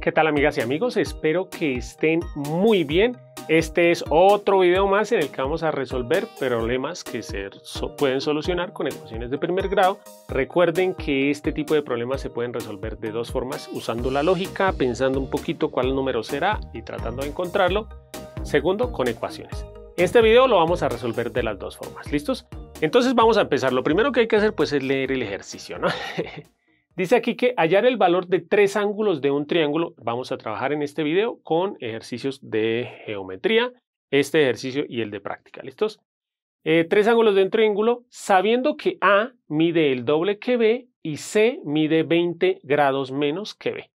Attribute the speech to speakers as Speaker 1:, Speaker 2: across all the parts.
Speaker 1: ¿Qué tal, amigas y amigos? Espero que estén muy bien. Este es otro video más en el que vamos a resolver problemas que se pueden solucionar con ecuaciones de primer grado. Recuerden que este tipo de problemas se pueden resolver de dos formas: usando la lógica, pensando un poquito cuál número será y tratando de encontrarlo. Segundo, con ecuaciones. Este video lo vamos a resolver de las dos formas. ¿Listos? Entonces vamos a empezar. Lo primero que hay que hacer pues es leer el ejercicio, ¿no? Dice aquí que hallar el valor de tres ángulos de un triángulo. Vamos a trabajar en este video con ejercicios de geometría, este ejercicio y el de práctica. ¿Listos? Tres ángulos de un triángulo, sabiendo que A mide el doble que B y C mide 20 grados menos que B.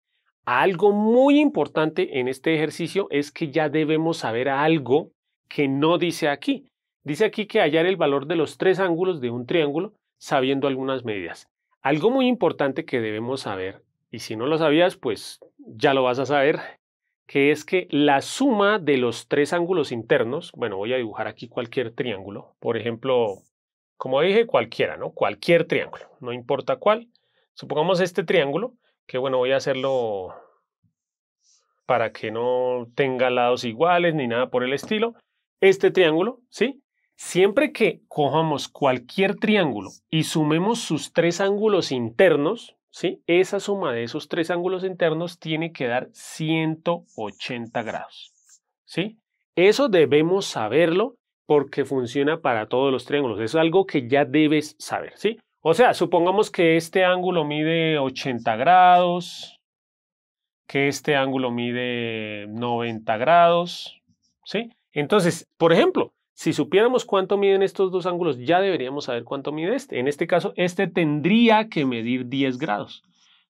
Speaker 1: Algo muy importante en este ejercicio es que ya debemos saber algo que no dice aquí. Dice aquí que hallar el valor de los tres ángulos de un triángulo sabiendo algunas medidas. Algo muy importante que debemos saber, y si no lo sabías, pues ya lo vas a saber, que es que la suma de los tres ángulos internos, bueno, voy a dibujar aquí cualquier triángulo, por ejemplo, como dije, cualquiera, ¿no? Cualquier triángulo, no importa cuál. Supongamos este triángulo, que bueno, voy a hacerlo para que no tenga lados iguales ni nada por el estilo. Este triángulo, ¿sí? Siempre que cojamos cualquier triángulo y sumemos sus tres ángulos internos, ¿sí? Esa suma de esos tres ángulos internos tiene que dar 180 grados, ¿sí? Eso debemos saberlo porque funciona para todos los triángulos. Es algo que ya debes saber, ¿sí? O sea, supongamos que este ángulo mide 80 grados, que este ángulo mide 90 grados, ¿sí? Entonces, por ejemplo, si supiéramos cuánto miden estos dos ángulos, ya deberíamos saber cuánto mide este. En este caso, este tendría que medir 10 grados,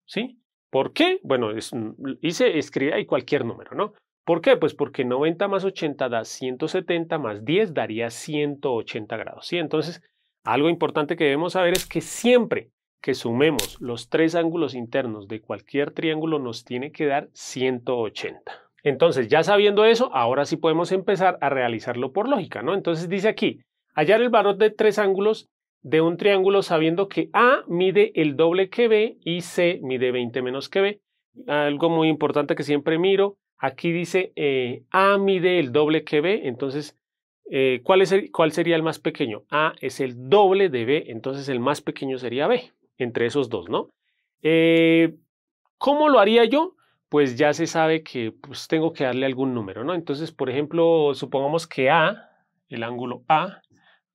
Speaker 1: ¿sí? ¿Por qué? Bueno, escribí ahí cualquier número, ¿no? ¿Por qué? Pues porque 90 más 80 da 170 más 10 daría 180 grados, ¿sí? Entonces, algo importante que debemos saber es que siempre que sumemos los tres ángulos internos de cualquier triángulo nos tiene que dar 180. Entonces, ya sabiendo eso, ahora sí podemos empezar a realizarlo por lógica, ¿no? Entonces dice aquí, hallar el valor de tres ángulos de un triángulo sabiendo que A mide el doble que B y C mide 20 menos que B. Algo muy importante que siempre miro, aquí dice A mide el doble que B, entonces, ¿cuál sería el más pequeño? A es el doble de B, entonces el más pequeño sería B, entre esos dos, ¿no? ¿Cómo lo haría yo? Pues ya se sabe que pues, tengo que darle algún número, ¿no? Entonces, por ejemplo, supongamos que A, el ángulo A,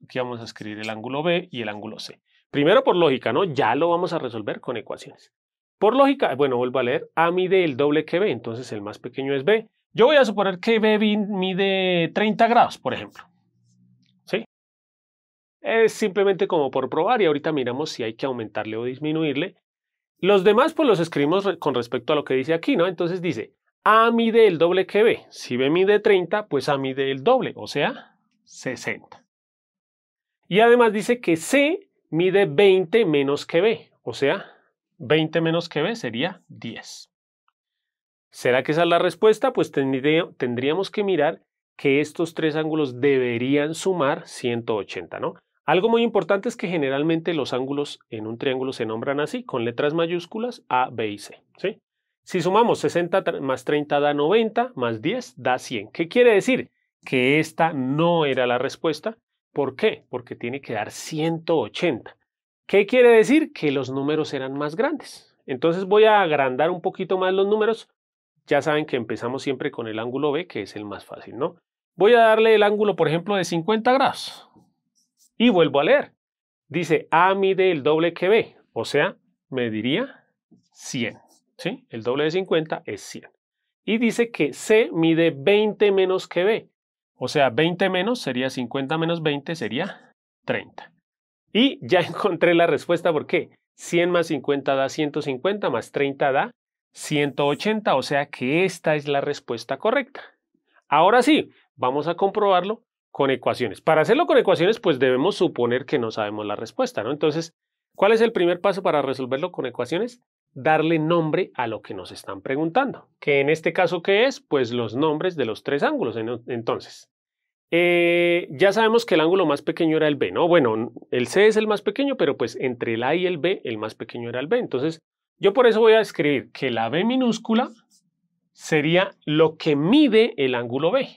Speaker 1: aquí vamos a escribir el ángulo B y el ángulo C. Primero por lógica, ¿no? Ya lo vamos a resolver con ecuaciones. Por lógica, bueno, vuelvo a leer, A mide el doble que B, entonces el más pequeño es B. Yo voy a suponer que B mide 30 grados, por ejemplo. ¿Sí? Es simplemente como por probar y ahorita miramos si hay que aumentarle o disminuirle. Los demás pues los escribimos con respecto a lo que dice aquí, ¿no? Entonces dice, A mide el doble que B. Si B mide 30, pues A mide el doble, o sea, 60. Y además dice que C mide 20 menos que B, o sea, 20 menos que B sería 10. ¿Será que esa es la respuesta? Pues tendríamos que mirar que estos tres ángulos deberían sumar 180, ¿no? Algo muy importante es que generalmente los ángulos en un triángulo se nombran así, con letras mayúsculas A, B y C, ¿sí? Si sumamos 60 más 30 da 90, más 10 da 100. ¿Qué quiere decir? Que esta no era la respuesta. ¿Por qué? Porque tiene que dar 180. ¿Qué quiere decir? Que los números eran más grandes. Entonces voy a agrandar un poquito más los números. Ya saben que empezamos siempre con el ángulo B, que es el más fácil, ¿no? Voy a darle el ángulo, por ejemplo, de 50 grados. Y vuelvo a leer. Dice A mide el doble que B, o sea, mediría 100. ¿Sí? El doble de 50 es 100. Y dice que C mide 20 menos que B, o sea, 20 menos sería 50 menos 20 sería 30. Y ya encontré la respuesta porque 100 más 50 da 150, más 30 da 180, o sea que esta es la respuesta correcta. Ahora sí, vamos a comprobarlo con ecuaciones. Para hacerlo con ecuaciones, pues debemos suponer que no sabemos la respuesta, ¿no? Entonces, ¿cuál es el primer paso para resolverlo con ecuaciones? Darle nombre a lo que nos están preguntando. Que en este caso, ¿qué es? Pues los nombres de los tres ángulos. Entonces, ya sabemos que el ángulo más pequeño era el B, ¿no? Bueno, el C es el más pequeño, pero pues entre el A y el B, el más pequeño era el B. Entonces, yo por eso voy a escribir que la B minúscula sería lo que mide el ángulo B.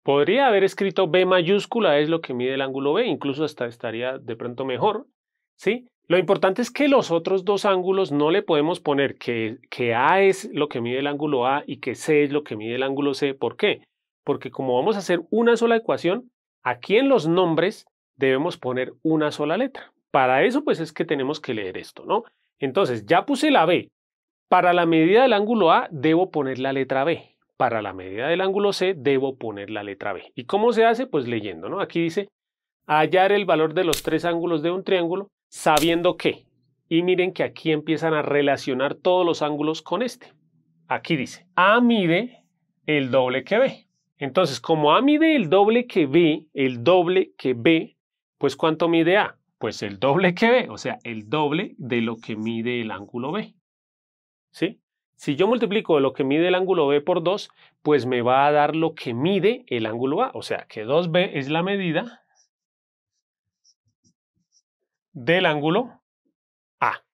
Speaker 1: Podría haber escrito B mayúscula es lo que mide el ángulo B, incluso hasta estaría de pronto mejor, ¿sí? Lo importante es que los otros dos ángulos no le podemos poner que A es lo que mide el ángulo A y que C es lo que mide el ángulo C. ¿Por qué? Porque como vamos a hacer una sola ecuación, aquí en los nombres debemos poner una sola letra. Para eso pues es que tenemos que leer esto, ¿no? Entonces ya puse la B. Para la medida del ángulo A debo poner la letra B. Para la medida del ángulo C debo poner la letra B. ¿Y cómo se hace? Pues leyendo, ¿no? Aquí dice hallar el valor de los tres ángulos de un triángulo sabiendo que. Y miren que aquí empiezan a relacionar todos los ángulos con este. Aquí dice A mide el doble que B. Entonces, como A mide el doble que B, pues ¿cuánto mide A? Pues el doble que B, o sea, el doble de lo que mide el ángulo B. ¿Sí? Si yo multiplico lo que mide el ángulo B por 2, pues me va a dar lo que mide el ángulo A. O sea que 2B es la medida del ángulo A.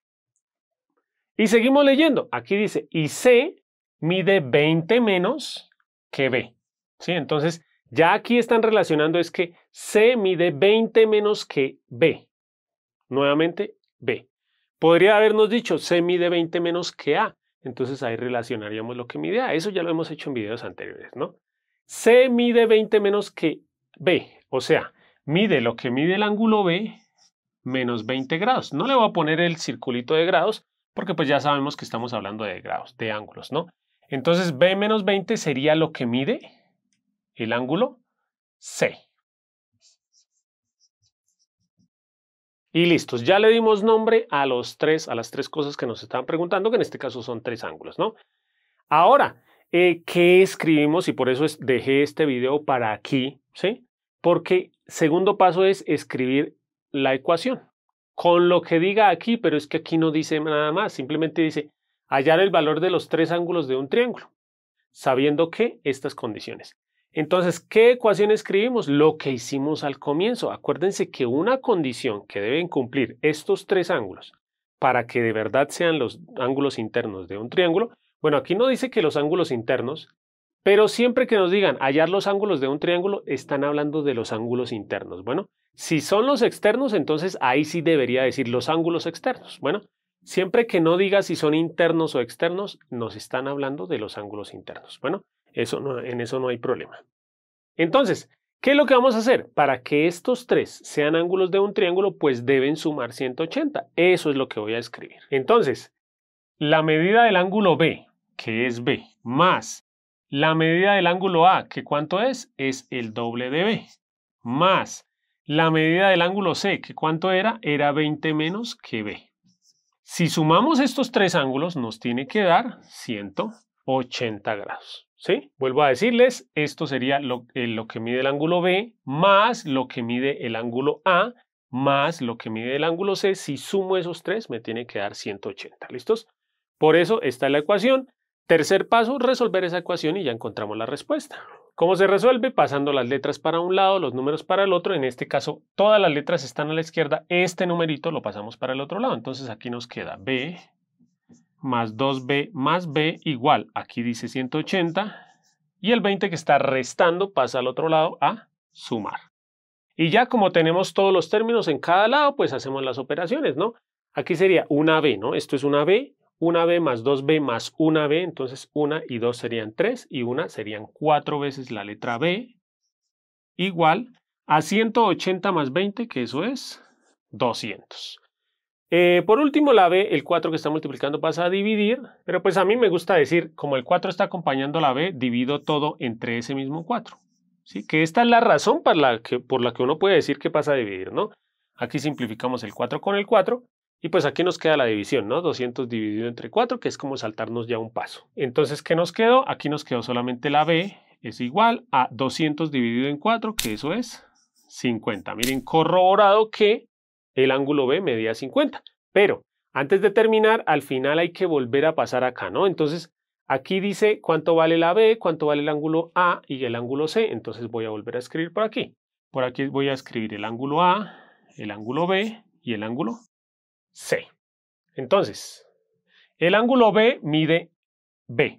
Speaker 1: Y seguimos leyendo. Aquí dice, y C mide 20 menos que B. ¿Sí? Entonces, ya aquí están relacionando es que C mide 20 menos que B. Nuevamente, B. Podría habernos dicho C mide 20 menos que A. Entonces ahí relacionaríamos lo que mide A. Eso ya lo hemos hecho en videos anteriores, ¿no? C mide 20 menos que B. O sea, mide lo que mide el ángulo B menos 20 grados. No le voy a poner el circulito de grados porque pues ya sabemos que estamos hablando de grados, de ángulos, ¿no? Entonces B menos 20 sería lo que mide el ángulo C. Y listos, ya le dimos nombre a las tres cosas que nos estaban preguntando, que en este caso son tres ángulos, ¿no? Ahora, ¿qué escribimos? Y por eso dejé este video para aquí, ¿sí? Porque segundo paso es escribir la ecuación. Con lo que diga aquí, pero es que aquí no dice nada más, simplemente dice hallar el valor de los tres ángulos de un triángulo, sabiendo que estas condiciones. Entonces, ¿qué ecuación escribimos? Lo que hicimos al comienzo. Acuérdense que una condición que deben cumplir estos tres ángulos para que de verdad sean los ángulos internos de un triángulo, bueno, aquí no dice que los ángulos internos, pero siempre que nos digan hallar los ángulos de un triángulo, están hablando de los ángulos internos. Bueno, si son los externos, entonces ahí sí debería decir los ángulos externos. Bueno, siempre que no diga si son internos o externos, nos están hablando de los ángulos internos. Bueno, en eso no hay problema. Entonces, ¿qué es lo que vamos a hacer? Para que estos tres sean ángulos de un triángulo, pues deben sumar 180. Eso es lo que voy a escribir. Entonces, la medida del ángulo B, que es B, más la medida del ángulo A, que ¿cuánto es? Es el doble de B, más la medida del ángulo C, que ¿cuánto era? Era 20 menos que B. Si sumamos estos tres ángulos, nos tiene que dar 180 grados. ¿Sí? Vuelvo a decirles, esto sería lo que mide el ángulo B más lo que mide el ángulo A más lo que mide el ángulo C. Si sumo esos tres, me tiene que dar 180. ¿Listos? Por eso esta es la ecuación. Tercer paso, resolver esa ecuación y ya encontramos la respuesta. ¿Cómo se resuelve? Pasando las letras para un lado, los números para el otro. En este caso, todas las letras están a la izquierda. Este numerito lo pasamos para el otro lado. Entonces aquí nos queda B más 2B más B igual, aquí dice 180, y el 20 que está restando pasa al otro lado a sumar. Y ya como tenemos todos los términos en cada lado, pues hacemos las operaciones, ¿no? Aquí sería una B, ¿no? Esto es una B más 2B más una B, entonces 1 y 2 serían 3, y 1 serían 4 veces la letra B, igual a 180 más 20, que eso es 200. Por último, la B, el 4 que está multiplicando pasa a dividir, pero pues a mí me gusta decir, como el 4 está acompañando la B, divido todo entre ese mismo 4. ¿Sí? Que esta es la razón por la que uno puede decir que pasa a dividir, ¿no? Aquí simplificamos el 4 con el 4 y pues aquí nos queda la división, ¿no? 200 dividido entre 4, que es como saltarnos ya un paso. Entonces, ¿qué nos quedó? Aquí nos quedó solamente la B, es igual a 200 dividido en 4, que eso es 50. Miren, corroborado que el ángulo B medía 50. Pero antes de terminar, al final hay que volver a pasar acá, ¿no? Entonces, aquí dice cuánto vale la B, cuánto vale el ángulo A y el ángulo C. Entonces voy a volver a escribir por aquí. Por aquí voy a escribir el ángulo A, el ángulo B y el ángulo C. Entonces, El ángulo B mide B.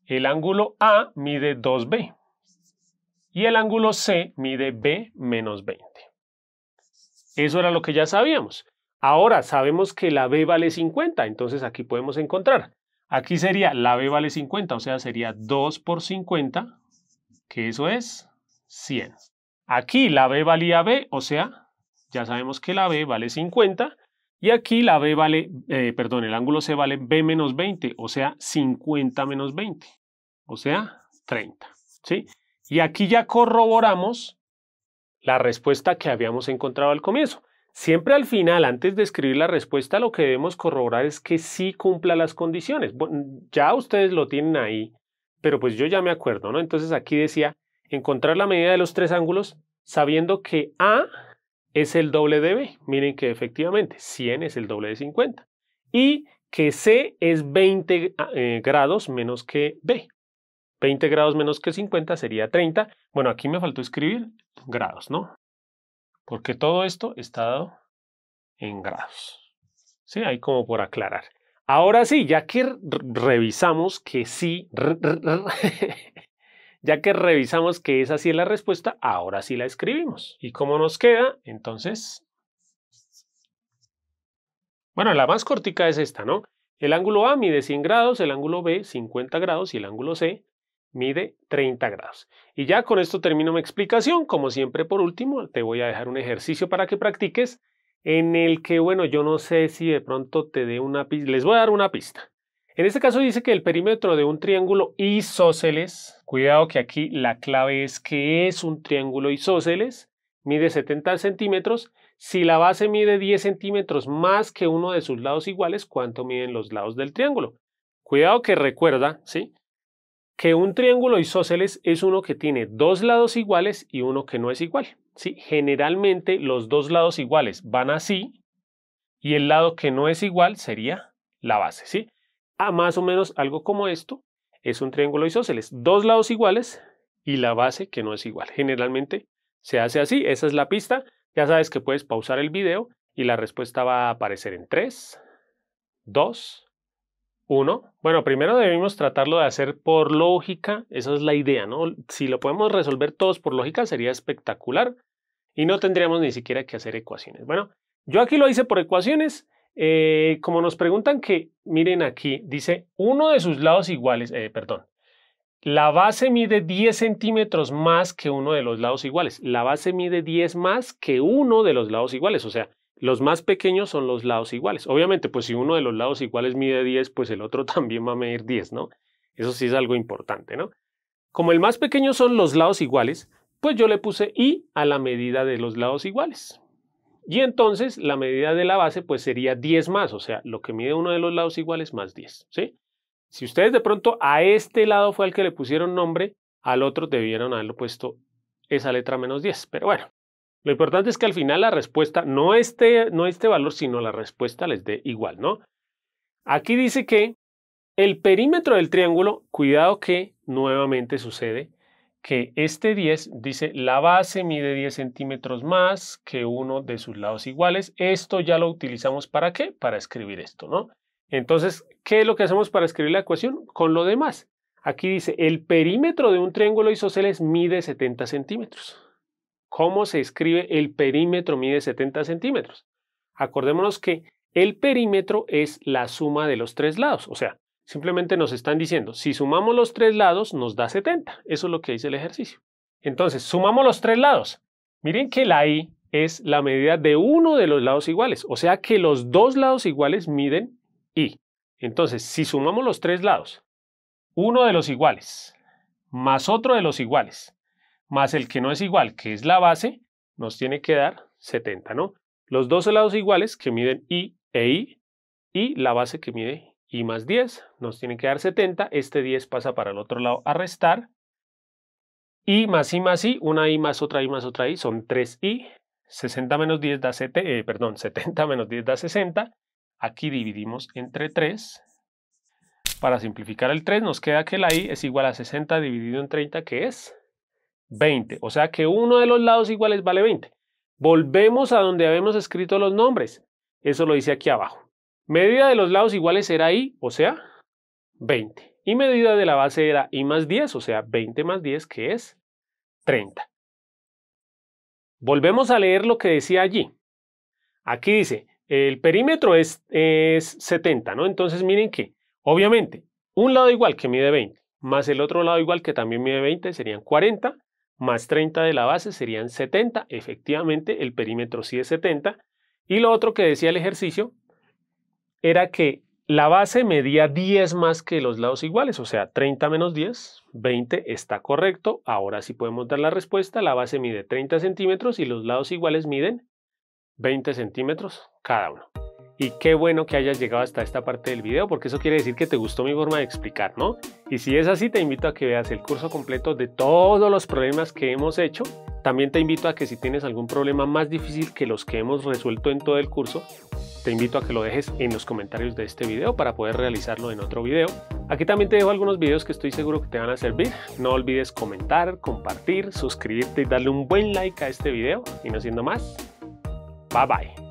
Speaker 1: El ángulo A mide 2B. Y el ángulo C mide B menos 20. Eso era lo que ya sabíamos. Ahora sabemos que la B vale 50, entonces aquí podemos encontrar. Aquí sería la B vale 50, o sea, sería 2 por 50, que eso es 100. Aquí la B valía B, o sea, ya sabemos que la B vale 50. Y aquí la B vale, el ángulo C vale B menos 20, o sea, 50 menos 20, o sea, 30, ¿sí? Y aquí ya corroboramos la respuesta que habíamos encontrado al comienzo. Siempre al final, antes de escribir la respuesta, lo que debemos corroborar es que sí cumpla las condiciones. Bueno, ya ustedes lo tienen ahí, pero pues yo ya me acuerdo, ¿no? Entonces aquí decía, encontrar la medida de los tres ángulos sabiendo que A es el doble de B. Miren que efectivamente 100 es el doble de 50. Y que C es 20 grados menos que B. 20 grados menos que 50 sería 30. Bueno, aquí me faltó escribir grados, ¿no? Porque todo esto está dado en grados. ¿Sí? Ahí como por aclarar. Ahora sí, ya que revisamos que sí, ya que revisamos que esa sí es la respuesta, ahora sí la escribimos. ¿Y cómo nos queda? Entonces, bueno, la más cortica es esta, ¿no? El ángulo A mide 100 grados, el ángulo B 50 grados y el ángulo C mide 30 grados. Y ya con esto termino mi explicación. Como siempre, por último, te voy a dejar un ejercicio para que practiques en el que, bueno, yo no sé si de pronto te dé una pista. Les voy a dar una pista. En este caso dice que el perímetro de un triángulo isósceles, cuidado que aquí la clave es que es un triángulo isósceles, mide 70 centímetros. Si la base mide 10 centímetros más que uno de sus lados iguales, ¿cuánto miden los lados del triángulo? Cuidado que recuerda, ¿sí?, que un triángulo isósceles es uno que tiene dos lados iguales y uno que no es igual, ¿sí? Generalmente los dos lados iguales van así y el lado que no es igual sería la base, ¿sí? Más o menos algo como esto es un triángulo isósceles. Dos lados iguales y la base que no es igual. Generalmente se hace así. Esa es la pista. Ya sabes que puedes pausar el video y la respuesta va a aparecer en 3, 2, 1. Bueno, primero debemos tratarlo de hacer por lógica, esa es la idea, ¿no? Si lo podemos resolver todos por lógica sería espectacular y no tendríamos ni siquiera que hacer ecuaciones. Bueno, yo aquí lo hice por ecuaciones. Como nos preguntan que, miren aquí, dice uno de sus lados iguales, la base mide 10 centímetros más que uno de los lados iguales. La base mide 10 más que uno de los lados iguales, o sea, los más pequeños son los lados iguales. Obviamente, pues si uno de los lados iguales mide 10, pues el otro también va a medir 10, ¿no? Eso sí es algo importante, ¿no? Como el más pequeño son los lados iguales, pues yo le puse I a la medida de los lados iguales. Y entonces la medida de la base pues sería 10 más, o sea, lo que mide uno de los lados iguales más 10, ¿sí? Si ustedes de pronto a este lado fue al que le pusieron nombre, al otro debieron haberlo puesto esa letra menos 10, pero bueno. Lo importante es que al final la respuesta, no este valor, sino la respuesta les dé igual, ¿no? Aquí dice que el perímetro del triángulo, cuidado que nuevamente sucede que este 10 dice la base mide 10 centímetros más que uno de sus lados iguales. Esto ya lo utilizamos ¿para qué? Para escribir esto, ¿no? Entonces, ¿qué es lo que hacemos para escribir la ecuación? Con lo demás. Aquí dice el perímetro de un triángulo isósceles mide 70 centímetros. ¿Cómo se escribe el perímetro mide 70 centímetros? Acordémonos que el perímetro es la suma de los tres lados. O sea, simplemente nos están diciendo, si sumamos los tres lados nos da 70. Eso es lo que dice el ejercicio. Entonces, sumamos los tres lados. Miren que la I es la medida de uno de los lados iguales. O sea que los dos lados iguales miden I. Entonces, si sumamos los tres lados, uno de los iguales más otro de los iguales, más el que no es igual, que es la base, nos tiene que dar 70, ¿no? Los dos lados iguales que miden I e I y la base que mide I más 10 nos tiene que dar 70. Este 10 pasa para el otro lado a restar. I más I, una I más otra I son 3I. 60 menos 10 da 70 menos 10 da 60. Aquí dividimos entre 3. Para simplificar el 3 nos queda que la I es igual a 60 dividido en 30, que es 20, o sea que uno de los lados iguales vale 20. Volvemos a donde habíamos escrito los nombres. Eso lo dice aquí abajo. Medida de los lados iguales era I, o sea, 20. Y medida de la base era I más 10, o sea, 20 más 10, que es 30. Volvemos a leer lo que decía allí. Aquí dice, el perímetro es 70, ¿no? Entonces miren que, obviamente, un lado igual que mide 20, más el otro lado igual que también mide 20, serían 40, más 30 de la base serían 70. Efectivamente, el perímetro sí es 70. Y lo otro que decía el ejercicio era que la base medía 10 más que los lados iguales, o sea, 30 menos 10, 20 está correcto. Ahora sí podemos dar la respuesta. La base mide 30 centímetros y los lados iguales miden 20 centímetros cada uno. Y qué bueno que hayas llegado hasta esta parte del video, porque eso quiere decir que te gustó mi forma de explicar, ¿no? Y si es así, te invito a que veas el curso completo de todos los problemas que hemos hecho. También te invito a que si tienes algún problema más difícil que los que hemos resuelto en todo el curso, te invito a que lo dejes en los comentarios de este video para poder realizarlo en otro video. Aquí también te dejo algunos videos que estoy seguro que te van a servir. No olvides comentar, compartir, suscribirte y darle un buen like a este video. Y no siendo más, bye bye.